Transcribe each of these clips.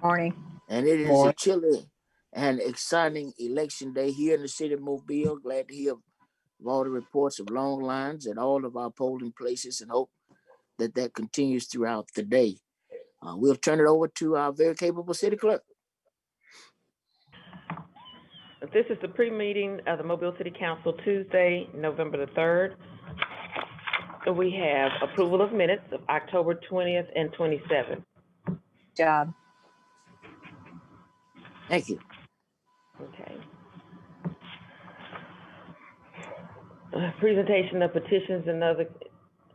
Morning. And it is a Morning. chilly and exciting election day here in the city of Mobile. Glad to hear of all the reports of long lines at all of our polling places and hope that that continues throughout the day. We'll turn it over to our very capable city clerk. This is the pre-meeting of the Mobile City Council Tuesday, November the 3rd. We have approval of minutes of October 20th and 27th. Job. Thank you. Okay. Presentation of petitions and other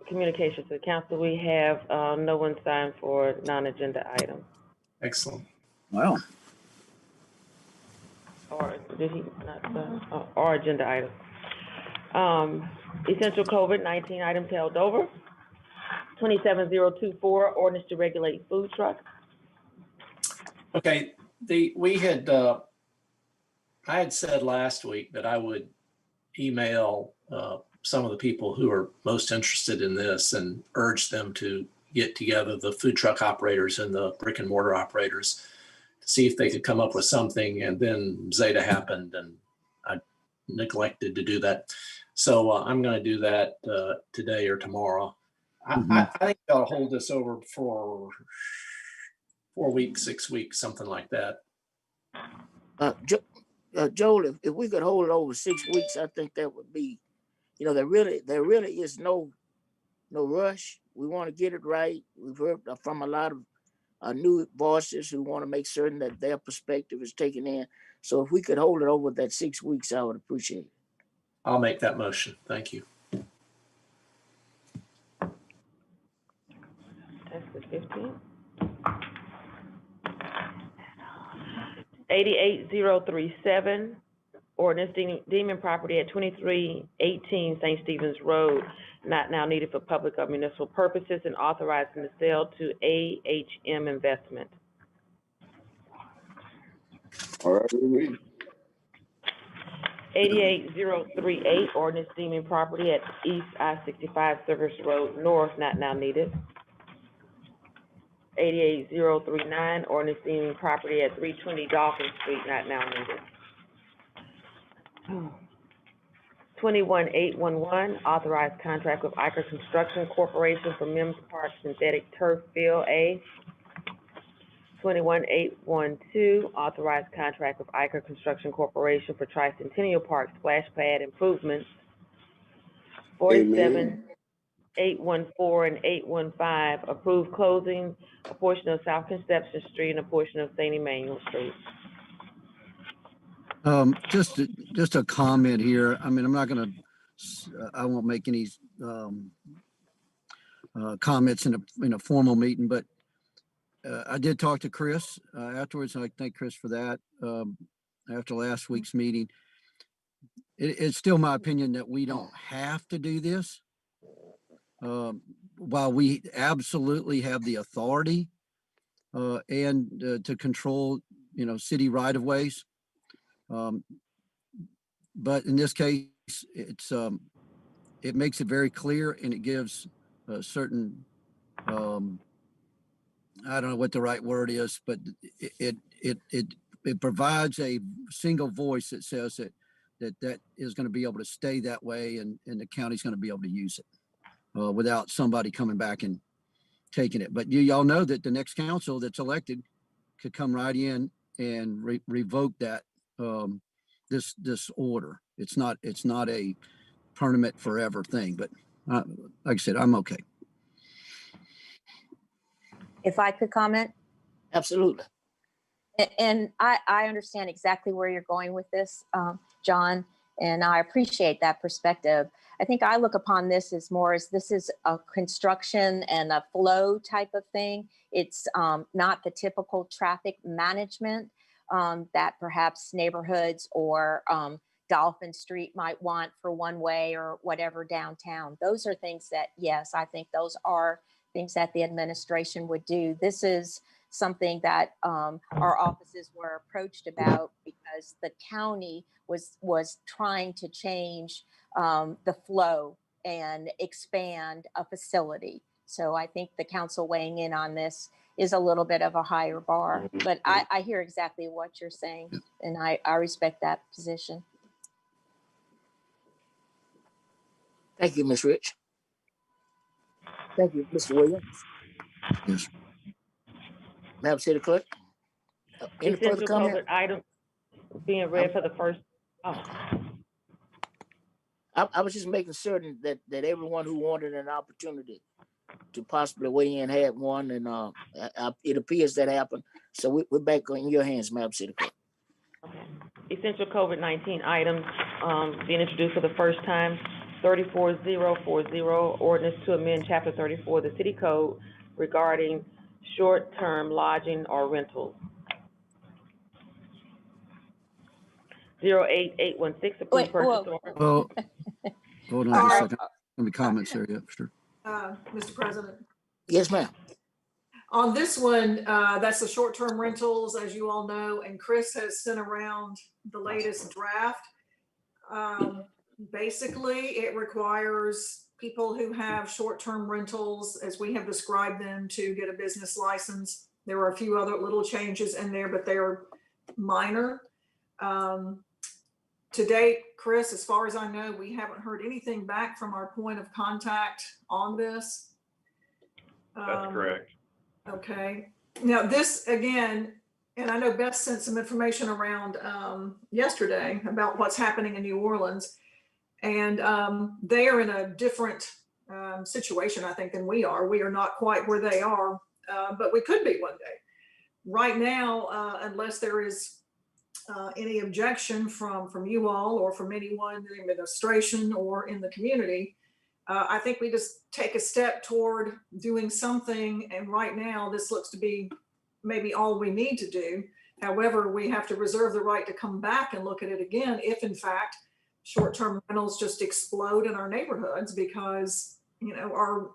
communications to the council. We have no one signed for non-agenda items. Excellent. Well, Or did he not, or agenda items. Essential COVID-19 items held over. 27024, ordinance to regulate food trucks. Okay, I had said last week that I would email some of the people who are most interested in this and urge them to get together, the food truck operators and the brick and mortar operators, to see if they could come up with something. And then Zeta happened and I neglected to do that. So I'm going to do that today or tomorrow. I think I'll hold this over for 4 weeks, 6 weeks, something like that. Joel, if we could hold it over 6 weeks, I think that would be, there really is no rush. We want to get it right. We've heard from a lot of new voices who want to make certain that their perspective is taken in. So if we could hold it over that 6 weeks, I would appreciate it. I'll make that motion. Thank you. That's the 15th. 88037, ordinance deeming property at 2318 St. Stephen's Road not now needed for public or municipal purposes and authorizing the sale to AHM Investment. All right, read. 88038, ordinance deeming property at East I-65 Service Road North not now needed. 88039, ordinance deeming property at 320 Dolphin Street not now needed. 21811, authorized contract with Iker Construction Corporation for Mims Park Synthetic Turf Field A. 21812, authorized contract with Iker Construction Corporation for Tricentennial Park Splash Pad Improvements. 47814 and 815, approved closing a portion of South Conception Street and a portion of St. Emmanuel Street. Just a comment here. I mean, I won't make any comments in a formal meeting, but I did talk to Chris afterwards, and I thank Chris for that. After last week's meeting, it's still my opinion that we don't have to do this. While we absolutely have the authority and to control, city right of ways. But in this case, it makes it very clear, and it gives a certain, I don't know what the right word is, but it provides a single voice that says that is going to be able to stay that way, and the county's going to be able to use it without somebody coming back and taking it. But y'all know that the next council that's elected could come right in and revoke that this order. It's not a permanent forever thing, but like I said, I'm okay. If I could comment. Absolutely. And I understand exactly where you're going with this, John, and I appreciate that perspective. I think I look upon this as this is a construction and a flow type of thing. It's not the typical traffic management that perhaps neighborhoods or Dolphin Street might want for one way or whatever downtown. Those are things that, yes, I think those are things that the administration would do. This is something that our offices were approached about because the county was trying to change the flow and expand a facility. So I think the council weighing in on this is a little bit of a higher bar. But I hear exactly what you're saying, and I respect that position. Thank you, Ms. Rich. Thank you, Mr. Williams. Yes. Madam City Clerk, any further Essential comment? COVID items being read for the first, oh, I was just making certain that everyone who wanted an opportunity to possibly weigh in had one, and it appears that happened. So we're back in your hands, Madam City Clerk. okay. Essential COVID-19 items, being introduced for the first time, 34040, ordinance to amend chapter 34 of the city code regarding short-term lodging or rentals. 08816, approved Wait, purchase whoa. order. Well, hold on All a right. second. Let me comments here. Yeah, sure. Mr. President. Yes, ma'am. On this one, that's the short-term rentals, as you all know, and Chris has sent around the latest draft. Basically, it requires people who have short-term rentals, as we have described them, to get a business license. There are a few other little changes in there, but they're minor. To date, Chris, as far as I know, we haven't heard anything back from our point of contact on this. That's correct. Okay. Now this again, and I know Beth sent some information around yesterday about what's happening in New Orleans, and they are in a different situation, I think, than we are. We are not quite where they are, but we could be one day. Right now, unless there is any objection from you all or from anyone in the administration or in the community, I think we just take a step toward doing something. And right now, this looks to be maybe all we need to do. However, we have to reserve the right to come back and look at it again if, in fact, short-term rentals just explode in our neighborhoods, because, you know,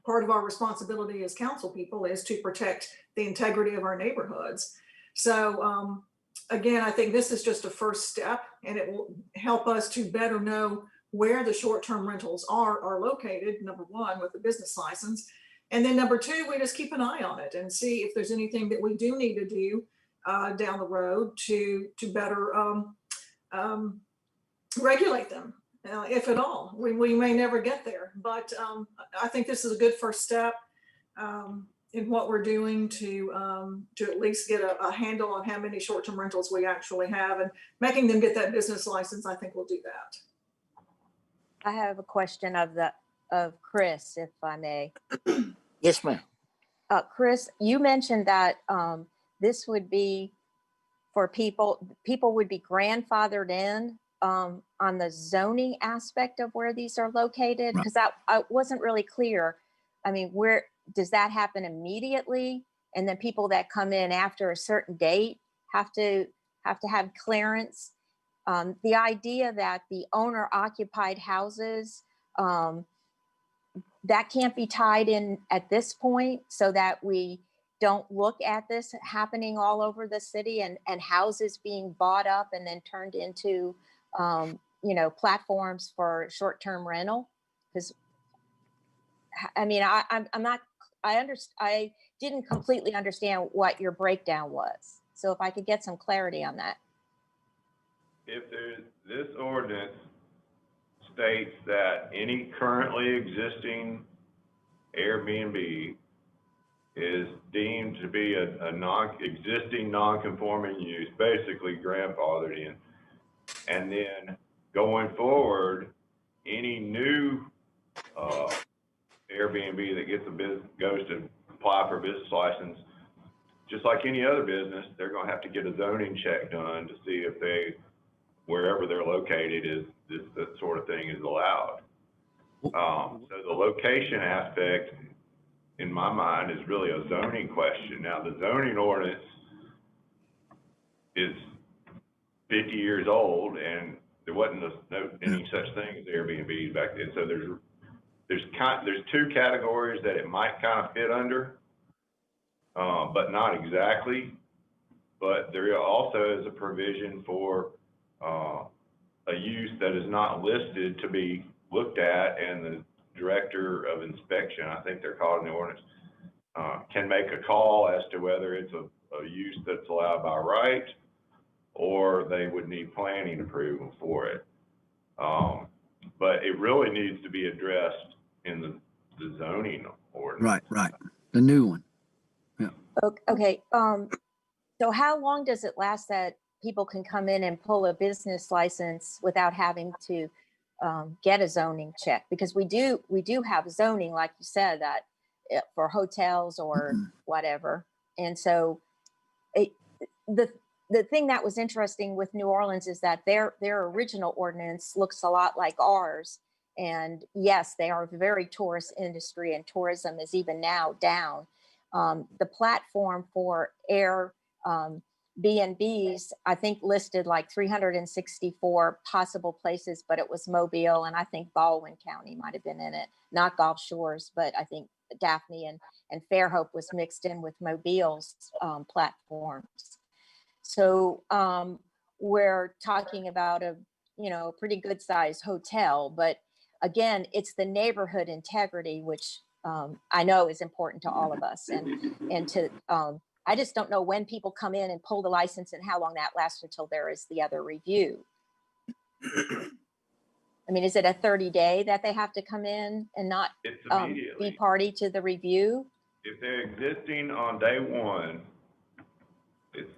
part of our responsibility as council people is to protect the integrity of our neighborhoods. So, again, I think this is just a first step, and it will help us to better know where the short-term rentals are located, number one, with the business license. And then number two, we just keep an eye on it and see if there's anything that we do need to do down the road to better regulate them, if at all. We may never get there, but I think this is a good first step in what we're doing to at least get a handle on how many short-term rentals we actually have, and making them get that business license. I think we'll do that. I have a question of Chris, if I may. Yes, ma'am. Chris, you mentioned that this would be for people would be grandfathered in on the zoning aspect of where these are located, Right. because I wasn't really clear. I mean, where does that happen immediately? And then people that come in after a certain date have to have clearance. The idea that the owner occupied houses, that can't be tied in at this point, so that we don't look at this happening all over the city and houses being bought up and then turned into, platforms for short-term rental. Because, I mean, I didn't completely understand what your breakdown was. So if I could get some clarity on that. This ordinance states that any currently existing Airbnb is deemed to be a existing non-conforming use, basically grandfathered in. And then going forward, any new Airbnb that goes to apply for a business license, just like any other business, they're going to have to get a zoning check done to see if wherever they're located that sort of thing is allowed. So the location aspect, in my mind, is really a zoning question. Now, the zoning ordinance is 50 years old, and there wasn't any such thing as Airbnbs back then. So there's two categories that it might kind of fit under, but not exactly. But there also is a provision for a use that is not listed to be looked at, and the director of inspection, I think they're called in the ordinance, can make a call as to whether it's a use that's allowed by right, or they would need planning approval for it. But it really needs to be addressed in the zoning ordinance. Right. The new one. Okay, so how long does it last that people can come in and pull a business license without having to get a zoning check? Because we do have zoning, like you said, that for hotels or whatever. And so the thing that was interesting with New Orleans is that their original ordinance looks a lot like ours. And yes, they are a very tourist industry, and tourism is even now down. The platform for Air B&Bs, I think listed like 364 possible places, but it was Mobile, and I think Baldwin County might have been in it, not Gulf Shores, but I think Daphne and Fairhope was mixed in with Mobile's platforms. So we're talking about a pretty good sized hotel, but again, it's the neighborhood integrity, which I know is important to all of us, and to I just don't know when people come in and pull the license and how long that lasts until there is the other review. I mean, is it a 30-day that they have to come in and not It's be immediately. party to the review? If they're existing on day one, it's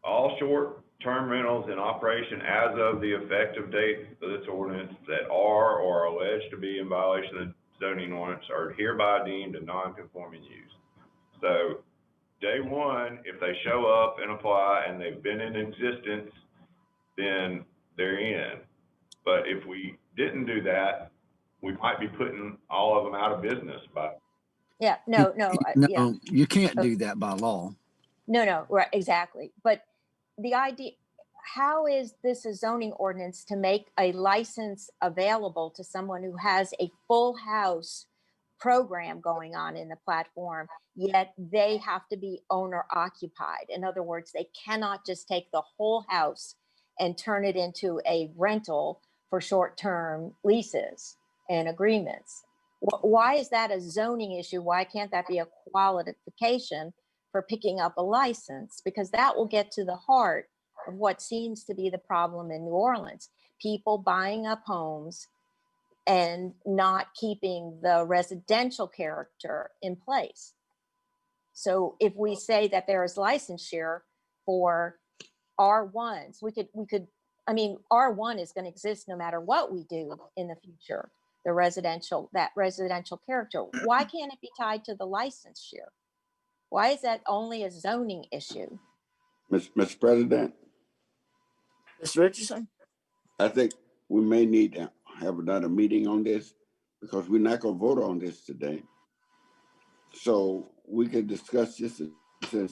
all short-term rentals in operation as of the effective date of this ordinance that are or are alleged to be in violation of the zoning ordinance are hereby deemed a non-conforming use. So day one, if they show up and apply and they've been in existence, then they're in. But if we didn't do that, we might be putting all of them out of business by. Yeah, no, yeah. You can't do that by law. No, right, exactly. But the idea, how is this a zoning ordinance to make a license available to someone who has a full house program going on in the platform, yet they have to be owner occupied? In other words, they cannot just take the whole house and turn it into a rental for short-term leases and agreements. Why is that a zoning issue? Why can't that be a qualification for picking up a license? Because that will get to the heart of what seems to be the problem in New Orleans. People buying up homes and not keeping the residential character in place. So if we say that there is licensure for R1s, we could, I mean, R1 is going to exist no matter what we do in the future, that residential character. Why can't it be tied to the licensure? Why is that only a zoning issue? Mr. President, Mr. Richardson? I think we may need to have another meeting on this because we're not gonna vote on this today. So we can discuss this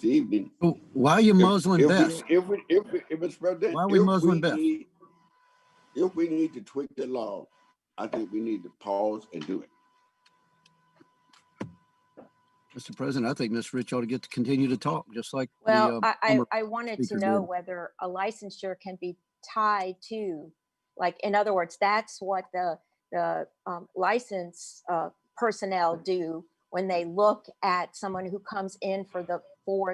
evening. Why are you muzzling Beth? If Mr. President, Why are we muzzling Beth? If we need to tweak the law, I think we need to pause and do it. Mr. President, I think Ms. Rich ought to get to continue to talk, just like Well, the former I wanted to speakers know did. whether a licensure can be tied to, like, in other words, that's what the license personnel do when they look at someone who comes in for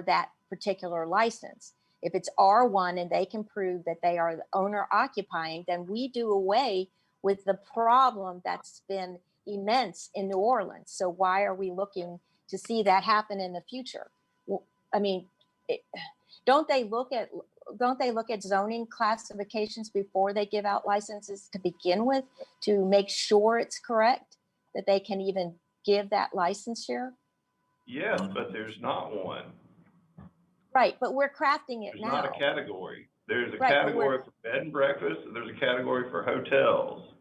that particular license. If it's R1 and they can prove that they are the owner occupying, then we do away with the problem that's been immense in New Orleans. So why are we looking to see that happen in the future? Well, I mean, don't they look at zoning classifications before they give out licenses to begin with, to make sure it's correct, that they can even give that licensure? Yes, but there's not one. Right, but we're crafting it There's now. not a category. There's a Right, but category for bed and breakfast, and there's a category for hotels.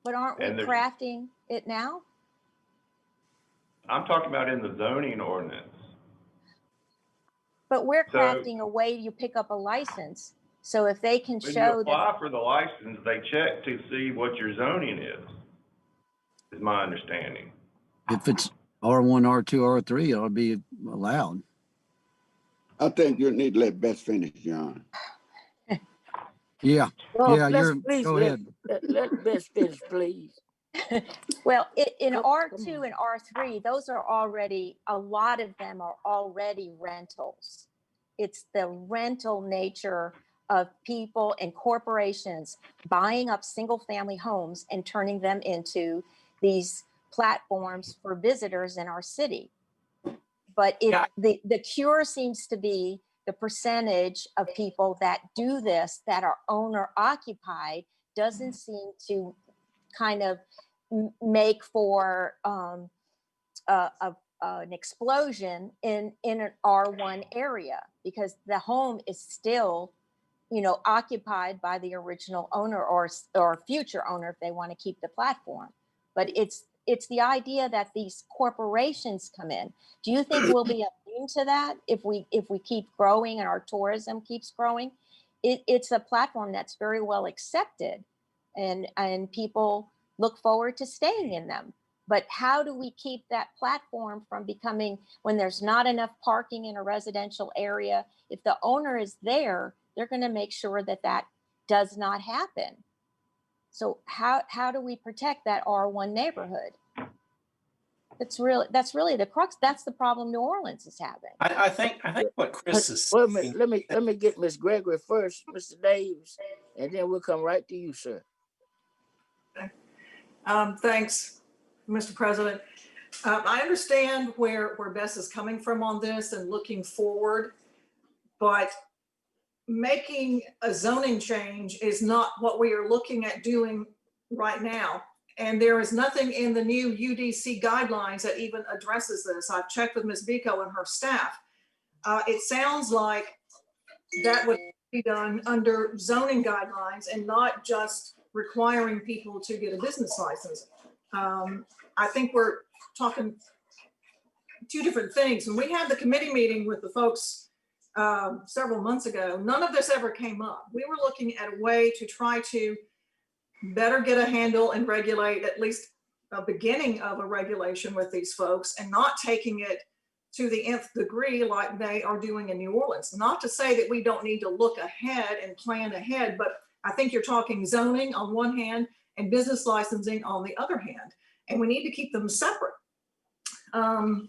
But aren't we and there's- crafting it now? I'm talking about in the zoning ordinance. But we're So- crafting a way you pick up a license. So if they can When you show that, apply for the license, they check to see what your zoning is my understanding. If it's R1, R2, R3, it ought to be allowed. I think you need to let Beth finish, John. Yeah, Well, yeah, let's please go let- ahead. Let Beth finish, please. Well, in Come R2 on. and R3, those are already, a lot of them are already rentals. It's the rental nature of people and corporations buying up single family homes and turning them into these platforms for visitors in our city. But Yeah. the cure seems to be the percentage of people that do this that are owner occupied doesn't seem to kind of make for an explosion in an R1 area, because the home is still, occupied by the original owner or future owner if they want to keep the platform. But it's the idea that these corporations come in. Do you think we'll be immune to that if we keep growing and our tourism keeps growing? It's a platform that's very well accepted, and people look forward to staying in them. But how do we keep that platform from becoming, when there's not enough parking in a residential area, if the owner is there, they're going to make sure that that does not happen. So how do we protect that R1 neighborhood? That's really the crux. That's the problem New Orleans is having. I think what Chris is Wait a saying, minute, let me get Miss Gregory first, Mr. Davis, and then we'll come right to you, sir. Thanks, Mr. President. I understand where Bess is coming from on this and looking forward, but making a zoning change is not what we are looking at doing right now. And there is nothing in the new UDC guidelines that even addresses this. I've checked with Ms. Vico and her staff. It sounds like that would be done under zoning guidelines and not just requiring people to get a business license. I think we're talking two different things. When we had the committee meeting with the folks several months ago, none of this ever came up. We were looking at a way to try to better get a handle and regulate at least a beginning of a regulation with these folks, and not taking it to the nth degree like they are doing in New Orleans. Not to say that we don't need to look ahead and plan ahead, but I think you're talking zoning on one hand and business licensing on the other hand, and we need to keep them separate.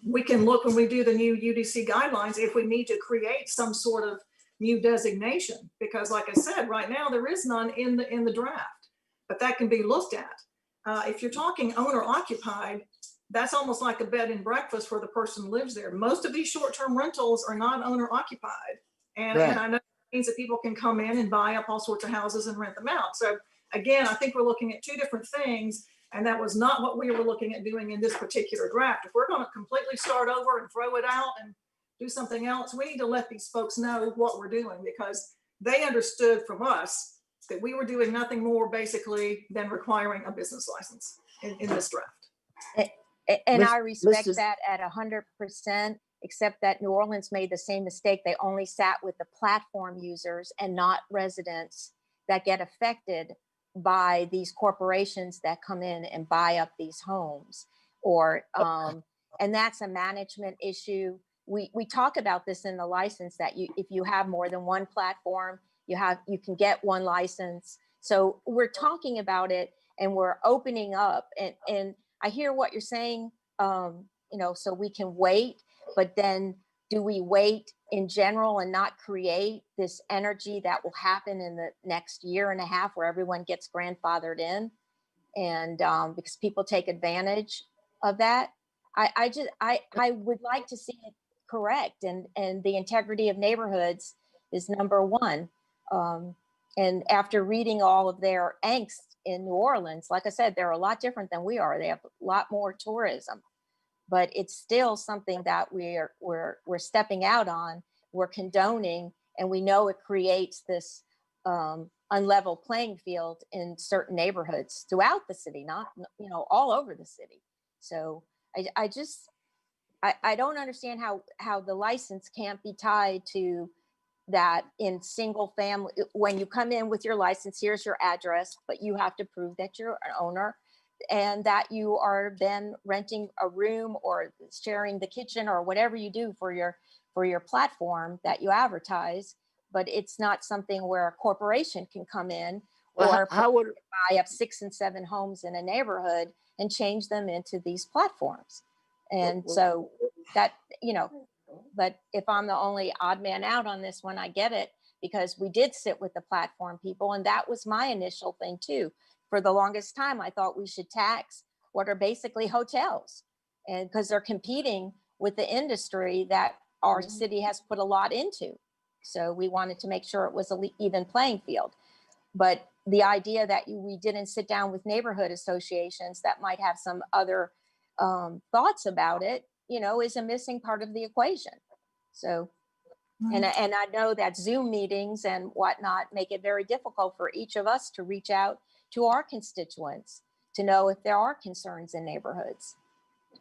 We can look when we do the new UDC guidelines if we need to create some sort of new designation, because like I said, right now there is none in the draft, but that can be looked at. If you're talking owner occupied, that's almost like a bed and breakfast where the person lives there. Most of these short-term rentals are not owner occupied. And, Right. and I know that means that people can come in and buy up all sorts of houses and rent them out. So again, I think we're looking at two different things, and that was not what we were looking at doing in this particular draft. If we're going to completely start over and throw it out and do something else, we need to let these folks know what we're doing, because they understood from us that we were doing nothing more basically than requiring a business license in this draft. And Miss- I respect Mrs. that at 100%, except that New Orleans made the same mistake. They only sat with the platform users and not residents that get affected by these corporations that come in and buy up these homes. And that's a management issue. We talk about this in the license, that if you have more than one platform, you can get one license. So we're talking about it and we're opening up, and I hear what you're saying, so we can wait, but then do we wait in general and not create this energy that will happen in the next year and a half where everyone gets grandfathered in? And because people take advantage of that. I would like to see it correct, and the integrity of neighborhoods is number one. And after reading all of their angst in New Orleans, like I said, they're a lot different than we are. They have a lot more tourism, but it's still something that we're stepping out on, we're condoning, and we know it creates this unlevel playing field in certain neighborhoods throughout the city, not all over the city. So I don't understand how the license can't be tied to that in single family. When you come in with your license, here's your address, but you have to prove that you're an owner and that you are then renting a room or sharing the kitchen or whatever you do for your platform that you advertise. But it's not something where a corporation can come in Well, or how would buy up 6 and 7 homes in a neighborhood and change them into these platforms. And Well, so that, but if I'm the only odd man out on this one, I get it, because we did sit with the platform people. And that was my initial thing too. For the longest time, I thought we should tax what are basically hotels, and because they're competing with the industry that our city has put a lot into. So we wanted to make sure it was an even playing field. But the idea that we didn't sit down with neighborhood associations that might have some other thoughts about it, is a missing part of the equation. So, and I know that Zoom meetings and whatnot make it very difficult for each of us to reach out to our constituents to know if there are concerns in neighborhoods,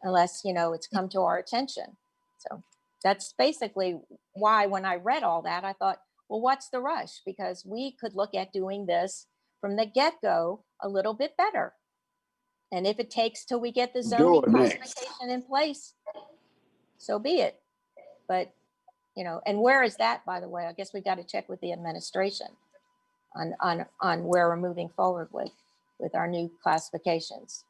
unless, it's come to our attention. So that's basically why when I read all that, I thought, well, what's the rush? Because we could look at doing this from the get-go a little bit better. And if it takes till we get the zoning Do it next. classification in place, so be it. But, and where is that, by the way? I guess we got to check with the administration on where we're moving forward with our new classifications.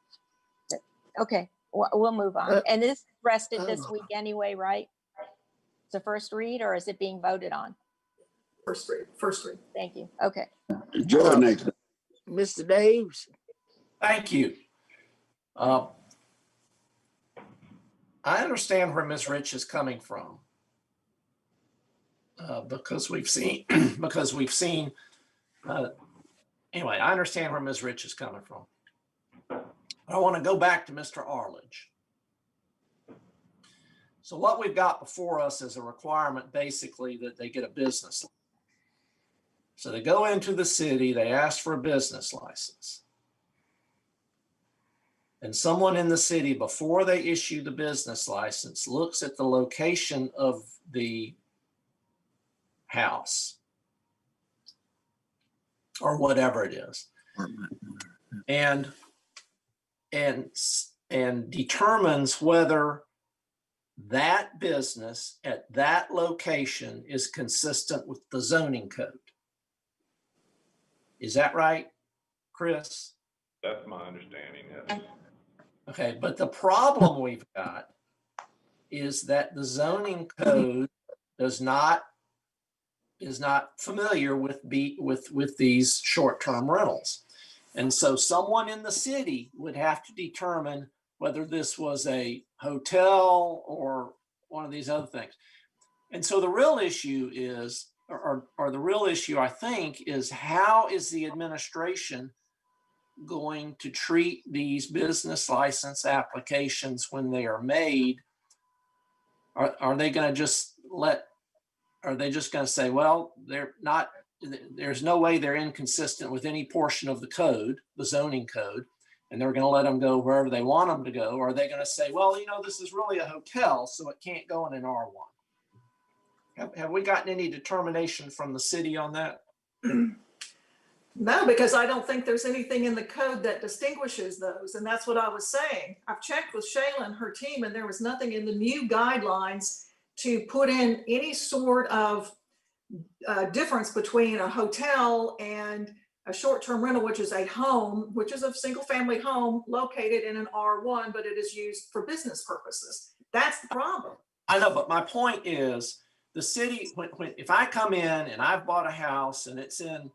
But, okay, we'll move on. And this rested this week anyway, right? It's a first read, or is it being voted on? First read. Thank you. Okay. Joy next. Mr. Daves, Thank you. I understand where Ms. Rich is coming from. Because we've seen, anyway, I understand where Ms. Rich is coming from. I want to go back to Mr. Arledge. So what we've got before us is a requirement basically that they get a business license. So they go into the city, they ask for a business license. And someone in the city, before they issue the business license, looks at the location of the house or whatever it is, and determines whether that business at that location is consistent with the zoning code. Is that right, Chris? That's my understanding, yes. Okay, but the problem we've got is that the zoning code is not familiar with these short-term rentals. And so someone in the city would have to determine whether this was a hotel or one of these other things. And so the real issue is, or the real issue I think is, how is the administration going to treat these business license applications when they are made? Are they going to just are they just going to say, well, there's no way they're inconsistent with any portion of the code, the zoning code, and they're going to let them go wherever they want them to go? Or are they going to say, well, this is really a hotel, so it can't go in an R1? Have we gotten any determination from the city on that? No, because I don't think there's anything in the code that distinguishes those. And that's what I was saying. I've checked with Shayla and her team, and there was nothing in the new guidelines to put in any sort of difference between a hotel and a short-term rental, which is a home, which is a single-family home located in an R1, but it is used for business purposes. That's the problem. I know, but my point is, the city, if I come in and I've bought a house and it's in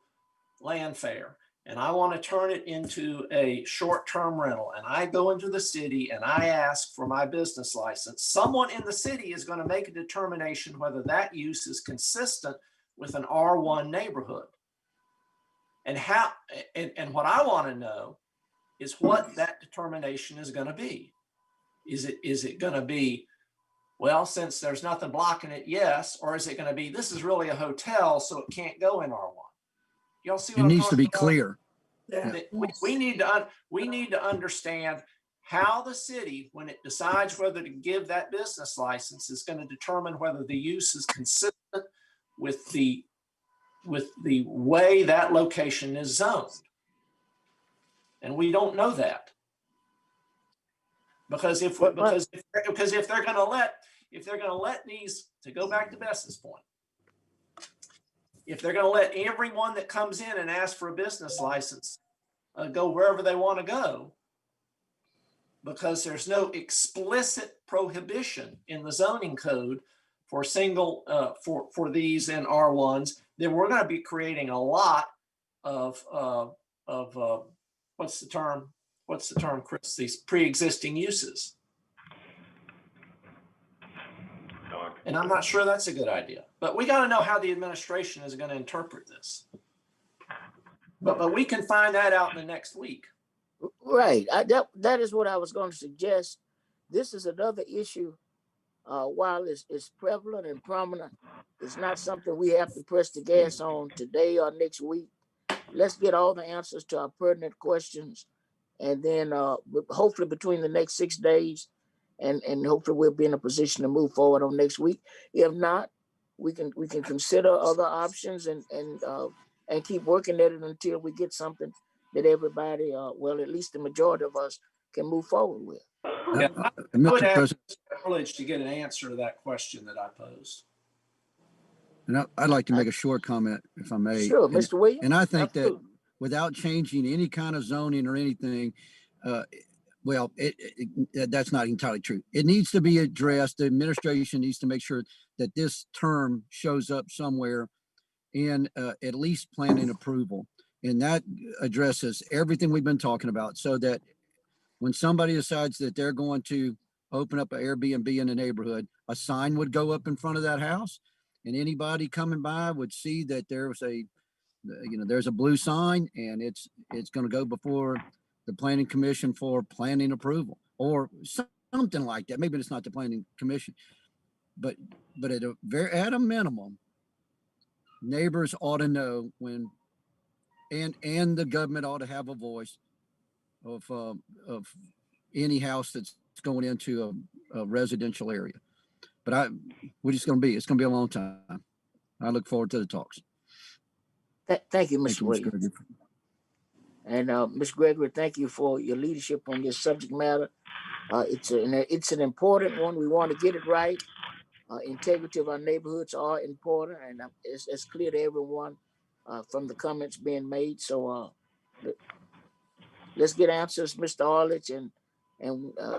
Landfair, and I want to turn it into a short-term rental, and I go into the city and I ask for my business license, someone in the city is going to make a determination whether that use is consistent with an R1 neighborhood. And what I want to know is what that determination is going to be. Is it going to be, well, since there's nothing blocking it, yes, or is it going to be, this is really a hotel, so it can't go in R1? Y'all see what It I'm needs to talking be about? clear. Yeah. We need to understand how the city, when it decides whether to give that business license, is going to determine whether the use is consistent with the way that location is zoned. And we don't know that. Because if they're going to let these, to go back to Bess's point, if they're going to let everyone that comes in and asks for a business license go wherever they want to go, because there's no explicit prohibition in the zoning code for single, for these in R1s, then we're going to be creating a lot of what's the term, Chris? These pre-existing uses. And I'm not sure that's a good idea, but we got to know how the administration is going to interpret this. But we can find that out in the next week. Right. That is what I was going to suggest. This is another issue. While it's prevalent and prominent, it's not something we have to press the gas on today or next week. Let's get all the answers to our pertinent questions, and then hopefully between the next 6 days, and hopefully we'll be in a position to move forward on next week. If not, we can consider other options and keep working at it until we get something that everybody, well, at least the majority of us, can move forward with. Yeah, I would Mr. have President, the privilege to get an answer to that question that I posed. and I'd like to make a short comment, if I may. Sure, And- Mr. Williams. And I think that Absolutely. without changing any kind of zoning or anything, well, that's not entirely true. It needs to be addressed. The administration needs to make sure that this term shows up somewhere in at least planning approval. And that addresses everything we've been talking about, so that when somebody decides that they're going to open up an Airbnb in the neighborhood, a sign would go up in front of that house, and anybody coming by would see that there's a blue sign, and it's going to go before the planning commission for planning approval or something like that. Maybe it's not the planning commission, but at a minimum, neighbors ought to know when, and the government ought to have a voice of any house that's going into a residential area. But it's going to be a long time. I look forward to the talks. Thank you, Mr. Thank you, Mr. Williams. Gregory. And Ms. Gregory, thank you for your leadership on this subject matter. It's an important one. We want to get it right. Integrity of our neighborhoods are important, and it's clear to everyone from the comments being made. So let's get answers, Mr. Arledge, and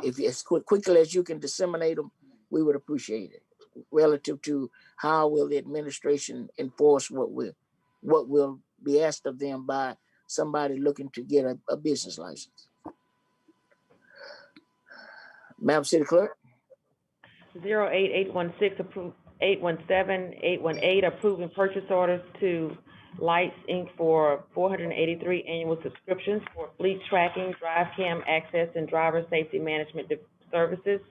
if as quickly as you can disseminate them, we would appreciate it. Relative to how will the administration enforce what will be asked of them by somebody looking to get a business license. Madam City Clerk. 08816 approved, 817 approving purchase orders to Lights Inc. for 483 annual subscriptions for fleet tracking, drive cam access, and driver safety management services.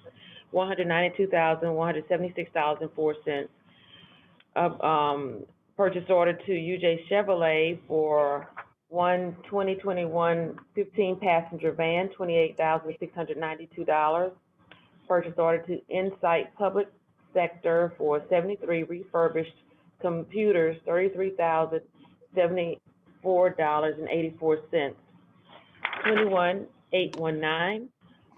$192,176.04. Purchase order to UJ Chevrolet for one 2021 15-passenger van, $28,692. Purchase order to Insight Public Sector for 73 refurbished computers, $33,074.84. 21819,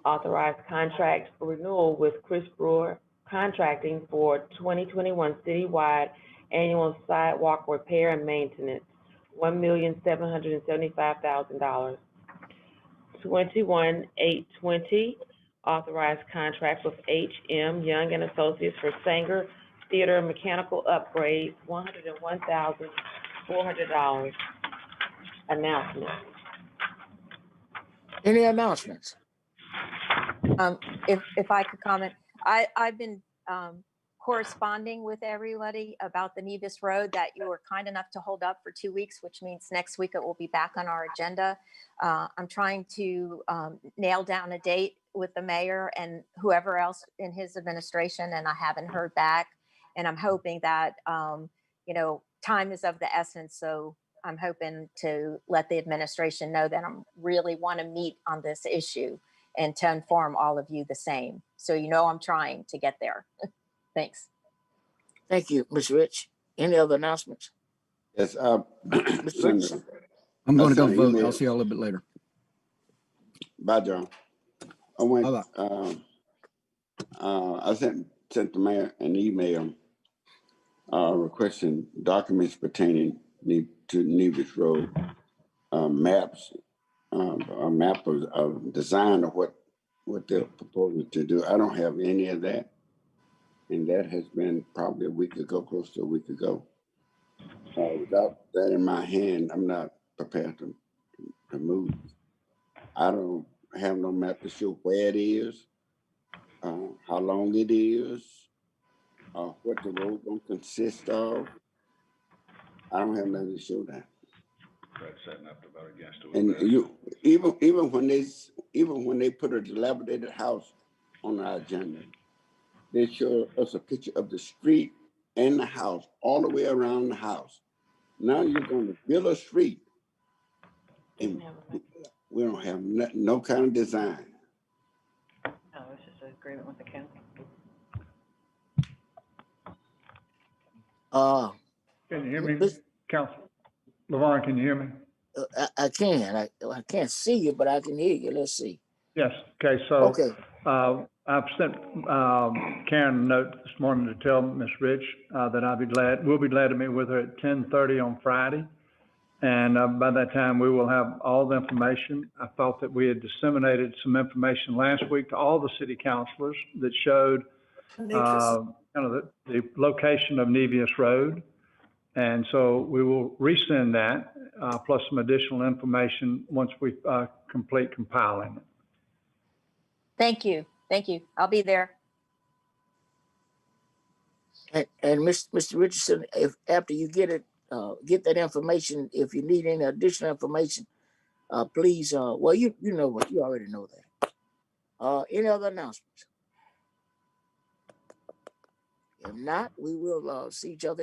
authorized contract for renewal with Chris Brewer Contracting for 2021 citywide annual sidewalk repair and maintenance, $1,775,000. 21820, authorized contract with H.M. Young and Associates for Sanger Theater mechanical upgrade, $101,400. Announcement. Any announcements? If I could comment, I've been corresponding with everybody about the Nevis Road that you were kind enough to hold up for 2 weeks, which means next week it will be back on our agenda. I'm trying to nail down a date with the mayor and whoever else in his administration, and I haven't heard back. And I'm hoping that, time is of the essence. So I'm hoping to let the administration know that I really want to meet on this issue and to inform all of you the same. So I'm trying to get there. Thanks. Thank you, Ms. Rich. Any other announcements? Yes, Mr. Richardson? I'm going to go That's an vote. email. I'll see you all a little bit later. bye, John. I went, Bye-bye. I sent the mayor an email requesting documents pertaining to Nevis Road, maps, a map of design of what what they're proposing to do. I don't have any of that. And that has been probably a week ago, close to a week ago. Without that in my hand, I'm not prepared to move. I don't have no map to show where it is, how long it is, what the road gonna consist of. I don't have nothing to show that. Right, setting up to vote against it. And you, even when they put a dilapidated house on our agenda, they show us a picture of the street and the house, all the way around the house. Now you're going to build a street, and we don't have no kind of design. No, it's just an agreement with the county. Can you hear me, Mis- Council? LeVon, can you hear me? I can. I can't see you, but I can hear you. Let's see. Yes, okay, so, Okay. I've sent, Karen a note this morning to tell Ms. Rich, that we'll be glad to meet with her at 10:30 on Friday. And, by that time, we will have all the information. I thought that we had disseminated some information last week to all the city councilors that showed, kind of the location of Nevius Road. And so we will resend that, plus some additional information once we, complete compiling it. Thank you. Thank you. I'll be there. And Mr. Richardson, if after you get it, get that information, if you need any additional information, please, well, you know what, you already know that. Any other announcements? If not, we will see each other